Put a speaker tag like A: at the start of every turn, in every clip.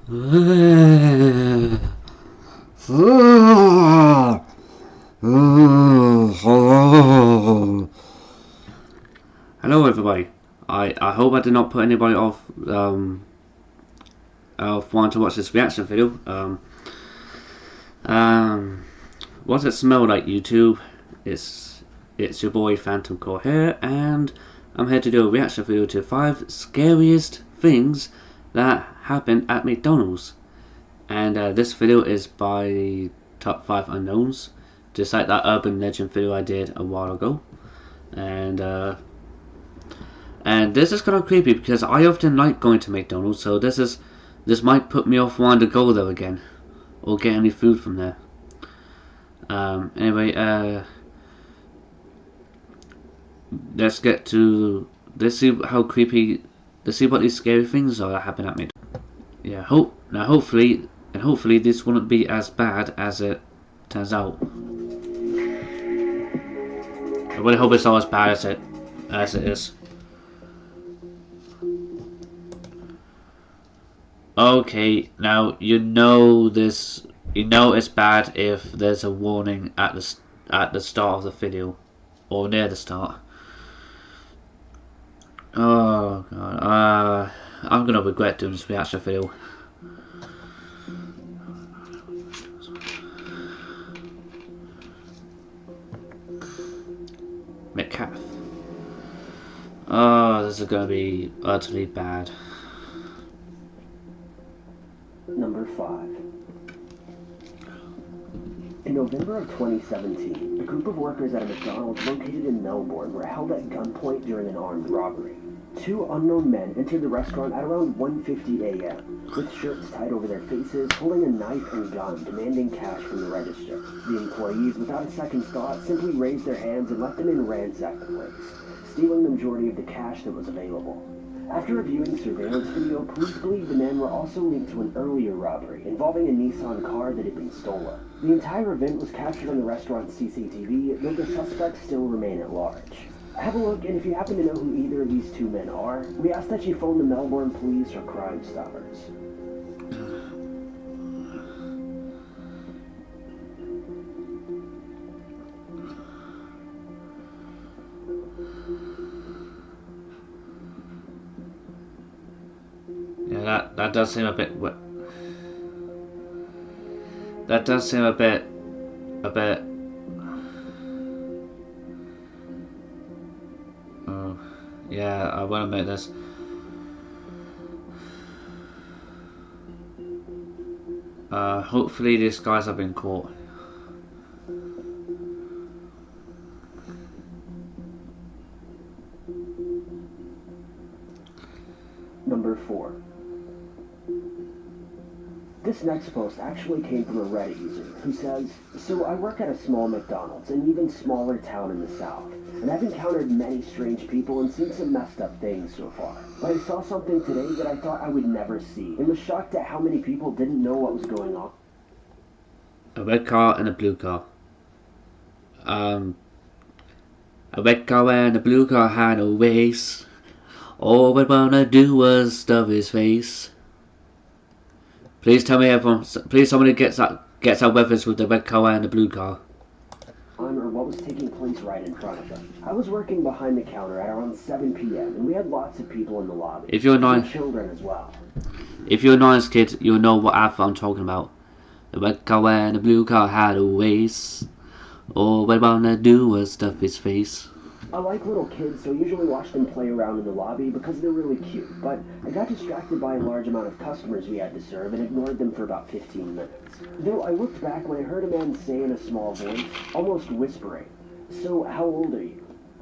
A: Hello everybody. I hope I did not put anybody off of wanting to watch this reaction video. What it smell like, YouTube? It's your boy Phantom Core here, and I'm here to do a reaction video to 5 scariest things that happened at McDonald's. And this video is by the top 5 unknowns, just like that urban legend video I did a while ago. And this is kind of creepy because I often like going to McDonald's, so this might put me off wanting to go there again or get any food from there. Anyway, let's see how creepy. Let's see what these scary things are that happen at McDonald's. Yeah, hopefully this wouldn't be as bad as it turns out. I really hope it's not as bad as it is. Okay, now you know it's bad if there's a warning at the start of the video or near the start. Oh god, I'm gonna regret doing this reaction video. McCaff. Oh, this is gonna be utterly bad.
B: Number 5. In November of 2017, a group of workers at a McDonald's located in Melbourne were held at gunpoint during an armed robbery. 2 unknown men entered the restaurant at around 1:50 a.m. with shirts tied over their faces, holding a knife and gun, demanding cash from the register. The employees, without a second thought, simply raised their hands and let the men ransack the place, stealing the majority of the cash that was available. After reviewing surveillance video, police believe the men were also linked to an earlier robbery involving a Nissan car that had been stolen. The entire event was captured on the restaurant's CCTV, though the suspects still remain at large. Have a look, and if you happen to know who either of these 2 men are, we ask that you phone the Melbourne Police or Crime Stoppers.
A: Yeah, that does seem a bit. That does seem a bit. Oh, yeah, I won't admit this. Hopefully these guys have been caught.
B: Number 4. This next post actually came from a Reddit user who says, "So I work at a small McDonald's, an even smaller town in the south, and I've encountered many strange people and seen some messed up things so far. But I saw something today that I thought I would never see, and was shocked at how many people didn't know what was going on."
A: A red car and a blue car. A red car and a blue car had a race. All I wanna do was stuff his face. Please tell me everyone. Please somebody gets that reference with the red car and the blue car.
B: Or what was taking place right in front of them. I was working behind the counter at around 7 p.m. and we had lots of people in the lobby.
A: If you're nice,
B: children as well.
A: If you're a nice kid, you'll know what advert I'm talking about. The red car and the blue car had a race. All I wanna do was stuff his face.
B: I like little kids, so I usually watch them play around in the lobby because they're really cute, but I got distracted by a large amount of customers we had to serve and ignored them for about 15 minutes. Though I looked back when I heard a man say in a small voice, almost whispering, "So how old are you?"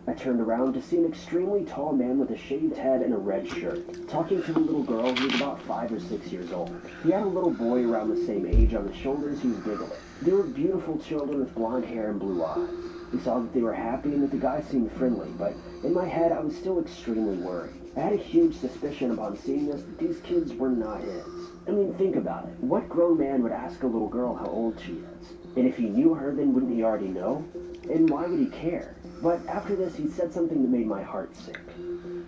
B: I turned around to see an extremely tall man with a shaved head and a red shirt, talking to a little girl who was about 5 or 6 years old. He had a little boy around the same age on his shoulders who was giggling. They were beautiful children with blonde hair and blue eyes. We saw that they were happy and that the guy seemed friendly, but in my head I was still extremely worried. I had a huge suspicion upon seeing this that these kids were not his. I mean, think about it. What grown man would ask a little girl how old she is? And if he knew her, then wouldn't he already know? And why would he care? But after this, he said something that made my heart sink.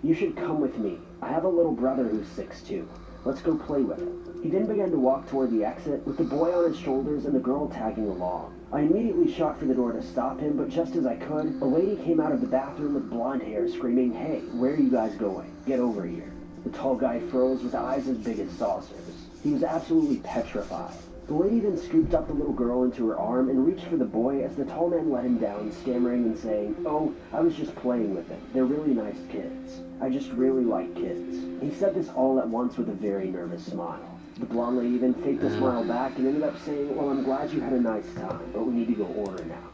B: "You should come with me. I have a little brother who's 6'2". Let's go play with it. He then began to walk toward the exit with the boy on his shoulders and the girl tagging along. I immediately shot for the door to stop him, but just as I could, a lady came out of the bathroom with blonde hair screaming, "Hey, where are you guys going? Get over here." The tall guy froze with eyes as big as saucers. He was absolutely petrified. The lady then scooped up the little girl into her arm and reached for the boy as the tall man let him down, stammering and saying, "Oh, I was just playing with them. They're really nice kids. I just really like kids." He said this all at once with a very nervous smile. The blonde lady then faked a smile back and ended up saying, "Well, I'm glad you had a nice time, but we need to go order now."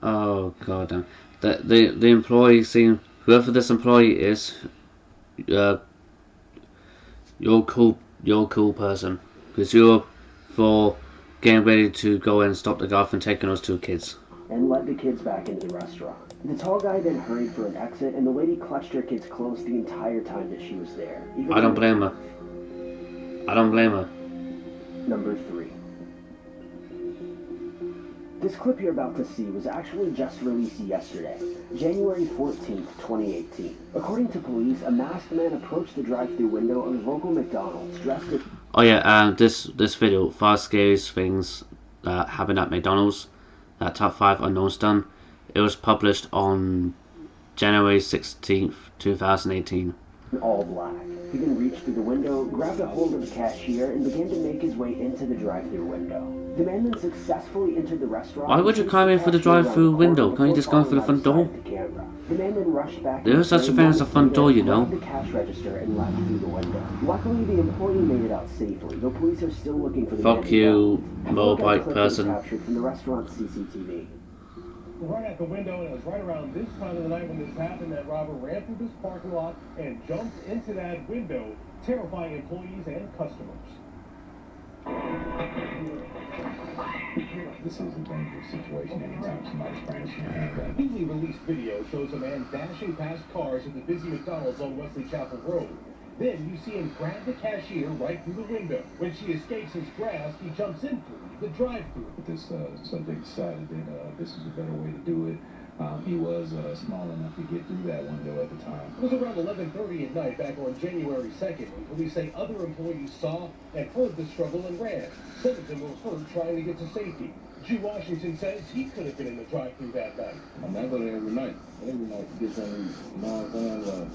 A: Oh god damn. The employee seem whoever this employee is, you're cool person. Because you're for getting ready to go and stop the guy from taking those two kids.
B: And led the kids back into the restaurant. The tall guy then hurried for an exit, and the lady clutched her kids close the entire time that she was there.
A: I don't blame her. I don't blame her.
B: Number 3. This clip you're about to see was actually just released yesterday, January 14th, 2018. According to police, a masked man approached the drive-thru window of a local McDonald's dressed as...
A: Oh yeah, this video, 5 scariest things that happened at McDonald's, that top 5 unknowns done. It was published on January 16th, 2018.
B: all black. He then reached through the window, grabbed a hold of the cashier, and began to make his way into the drive-thru window. The man then successfully entered the restaurant.
A: Why would you climb in for the drive-thru window? Can't you just go through the front door?
B: The man then rushed back.
A: There is such a thing as a front door, you know.
B: The cash register and left through the window. Luckily, the employee made it out safely, though police are still looking for the man.
A: Fuck you, motorbike person.
B: Captured from the restaurant's CCTV.
C: Right at the window, and it was right around this time of the night when this happened that robber ran through this parking lot and jumped into that window, terrifying employees and customers.
D: This is a dangerous situation anytime somebody's brandishing a handgun.
C: Newly released video shows a man dashing past cars at the busy McDonald's on Wesley Chapel Road. Then you see him grab the cashier right through the window. When she escapes his grasp, he jumps in through the drive-thru.
D: This subject decided that this was a better way to do it. He was small enough to get through that window at the time.
C: It was around 11:30 at night back on January 2nd when police say other employees saw and heard the struggle and ran. Some of them were hurt trying to get to safety. G. Washington says he could have been in the drive-thru that night.
D: I mean, I go there every night to get something, you know what I'm saying?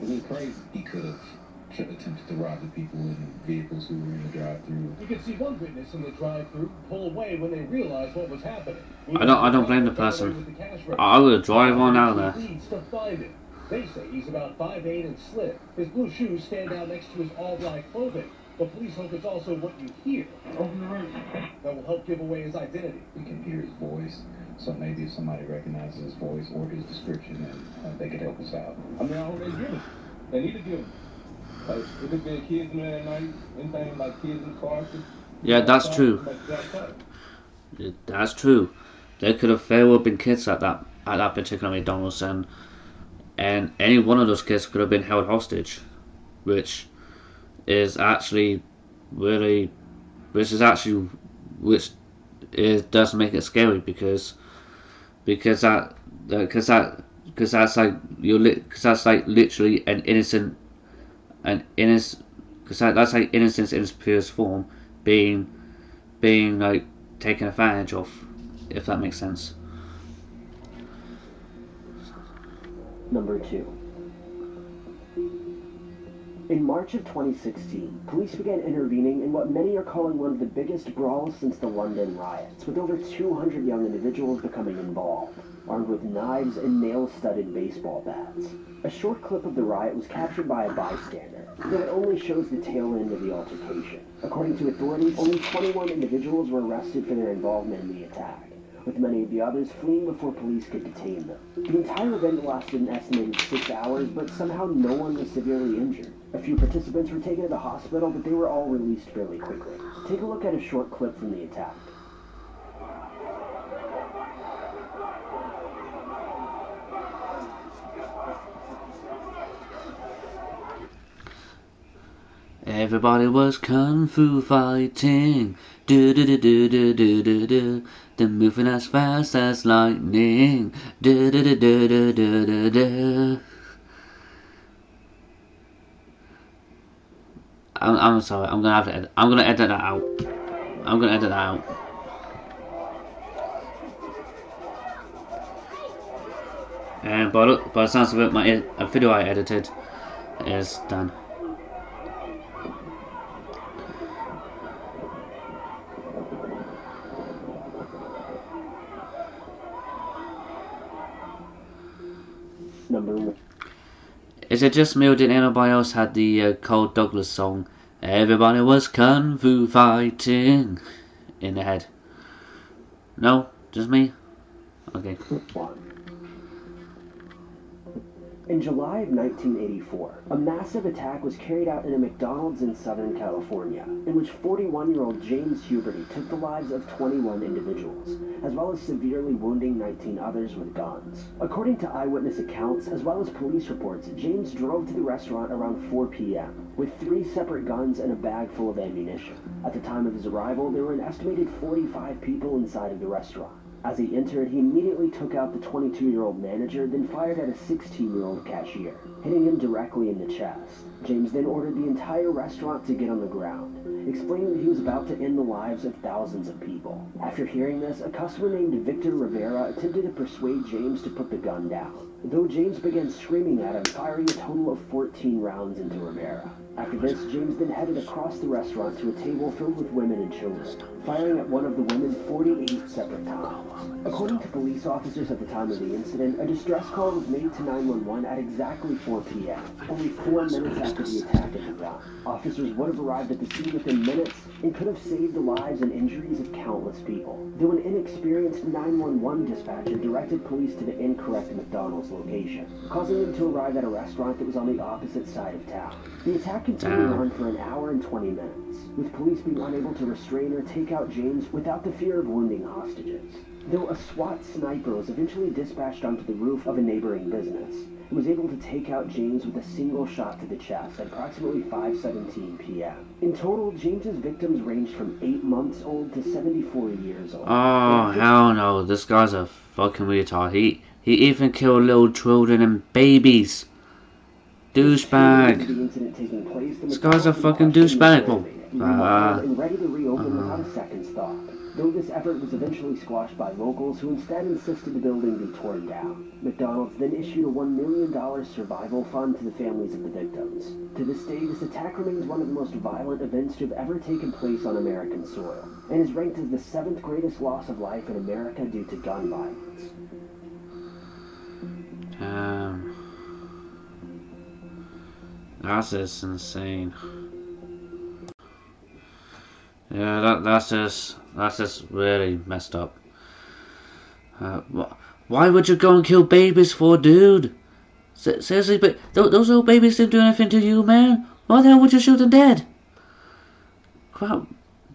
D: It is crazy. He could have attempted to rob the people in vehicles who were in the drive-thru.
C: You can see one witness in the drive-thru pull away when they realized what was happening.
A: I don't blame the person. I would drive on out of there.
C: To find him. They say he's about 5'8" and slim. His blue shoes stand out next to his all-black clothing. But police hope it's also what you hear. Open the room. That will help give away his identity.
D: We can hear his voice, so maybe if somebody recognizes his voice or his description, then they could help us out.
E: I mean, I hope they give him. They need to give him. Like, if there's been kids in there at night, anything like kids in the car.
A: Yeah, that's true. That's true. There could have very well been kids at that particular McDonald's, and any one of those kids could have been held hostage, which is actually really, which does make it scary because that's like literally an innocent. Because that's like innocence in its purest form being like taken advantage of, if that makes sense.
B: Number 2. In March of 2016, police began intervening in what many are calling one of the biggest brawls since the London riots, with over 200 young individuals becoming involved, armed with knives and nail-studded baseball bats. A short clip of the riot was captured by a bystander, though it only shows the tail end of the altercation. According to authorities, only 21 individuals were arrested for their involvement in the attack, with many of the others fleeing before police could detain them. The entire event lasted an estimated 6 hours, but somehow no one was severely injured. A few participants were taken to the hospital, but they were all released fairly quickly. Take a look at a short clip from the attack.
A: Everybody was kung fu fighting, do do do do do do do do. They're moving as fast as lightning, do do do do do do do do. I'm sorry. I'm gonna have to. I'm gonna edit that out. I'm gonna edit that out. And by the sounds of it, my video I edited is done.
B: Number 1.
A: Is it just me or did anybody else had the Cole Douglas song "Everybody Was Kung Fu Fighting" in their head? No, just me. Okay.
B: In July of 1984, a massive attack was carried out in a McDonald's in Southern California, in which 41-year-old James Huberty took the lives of 21 individuals, as well as severely wounding 19 others with guns. According to eyewitness accounts, as well as police reports, James drove to the restaurant around 4 p.m. with 3 separate guns and a bag full of ammunition. At the time of his arrival, there were an estimated 45 people inside of the restaurant. As he entered, he immediately took out the 22-year-old manager, then fired at a 16-year-old cashier, hitting him directly in the chest. James then ordered the entire restaurant to get on the ground, explaining that he was about to end the lives of thousands of people. After hearing this, a customer named Victor Rivera attempted to persuade James to put the gun down, though James began screaming at him, firing a total of 14 rounds into Rivera. After this, James then headed across the restaurant to a table filled with women and children, firing at one of the women 48 separate times. According to police officers at the time of the incident, a distress call was made to 911 at exactly 4 p.m., only 4 minutes after the attack had begun. Officers would have arrived at the scene within minutes and could have saved the lives and injuries of countless people, though an inexperienced 911 dispatcher directed police to the incorrect McDonald's location, causing them to arrive at a restaurant that was on the opposite side of town. The attack continued on for an hour and 20 minutes, with police being unable to restrain or take out James without the fear of wounding hostages. Though a SWAT sniper was eventually dispatched onto the roof of a neighboring business, it was able to take out James with a single shot to the chest at approximately 5:17 p.m. In total, James's victims ranged from 8 months old to 74 years old.
A: Oh hell no! This guy's a fucking retard. He even killed little children and babies. Douchebag. This guy's a fucking douchebag.
B: And ready to reopen without a second's thought. Though this effort was eventually squashed by locals who instead insisted the building be torn down. McDonald's then issued a $1 million survival fund to the families of the victims. To this day, this attack remains one of the most violent events to have ever taken place on American soil, and is ranked as the 7th greatest loss of life in America due to gun violence.
A: That's just insane. Yeah, that's just really messed up. Why would you go and kill babies for, dude? Seriously, but those little babies didn't do anything to you, man. Why the hell would you shoot them dead? Crap,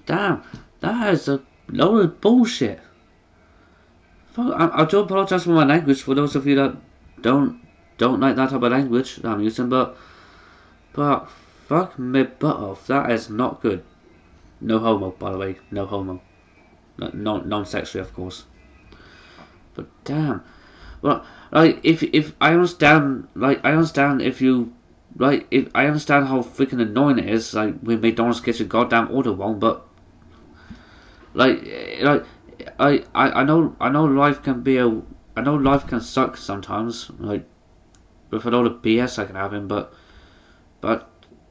A: damn, that is a load of bullshit. Fuck, I do apologize for my language for those of you that don't like that type of language that I'm using, but fuck me butt off. That is not good. No homo, by the way. No homo. Non-sexually, of course. But damn. Well, like, if I understand, like, I understand if you, like, if I understand how freaking annoying it is, like, when McDonald's gets your goddamn order wrong, but, like, I know life can be I know life can suck sometimes, like, with a lot of BS I can have in, but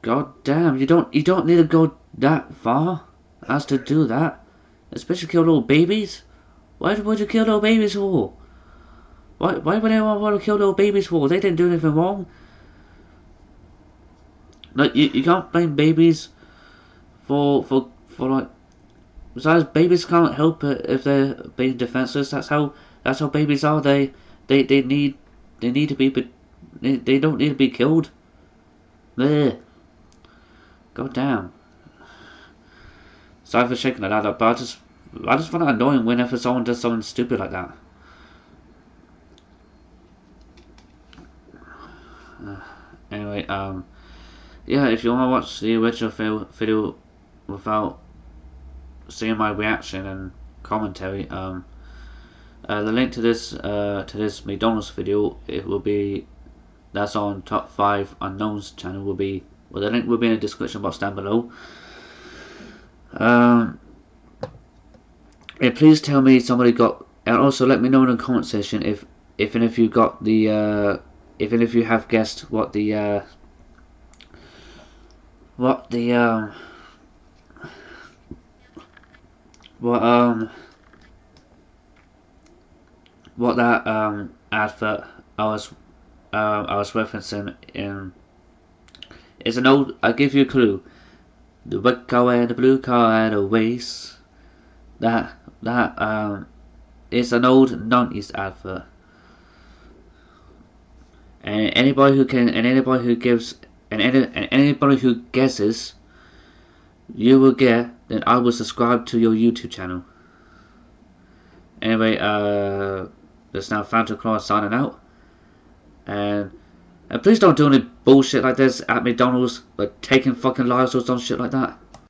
A: god damn, you don't need to go that far as to do that, especially kill little babies. Why would you kill little babies for? Why would anyone want to kill little babies for? They didn't do anything wrong. Like, you can't blame babies for like, besides, babies can't help it if they're being defenseless. That's how babies are. They need to be, but they don't need to be killed. Blech. God damn. Sorry for shaking that up, but I just find it annoying whenever someone does something stupid like that. Anyway, yeah, if you want to watch the original video without seeing my reaction and commentary, the link to this McDonald's video, that's on Top 5 Unknowns channel, will be Well, the link will be in the description box down below. And please tell me somebody got, and also let me know in the comment section if any of you got the if any of you have guessed what the what that advert I was referencing in. It's an old. I'll give you a clue. The red car and the blue car and a race. That it's an old 90s advert. And anybody who can, and anybody who gives, and anybody who guesses, you will get. Then I will subscribe to your YouTube channel. Anyway, that's now Phantom Claw signing out. And please don't do any bullshit like this at McDonald's, like taking fucking lives or some shit like that.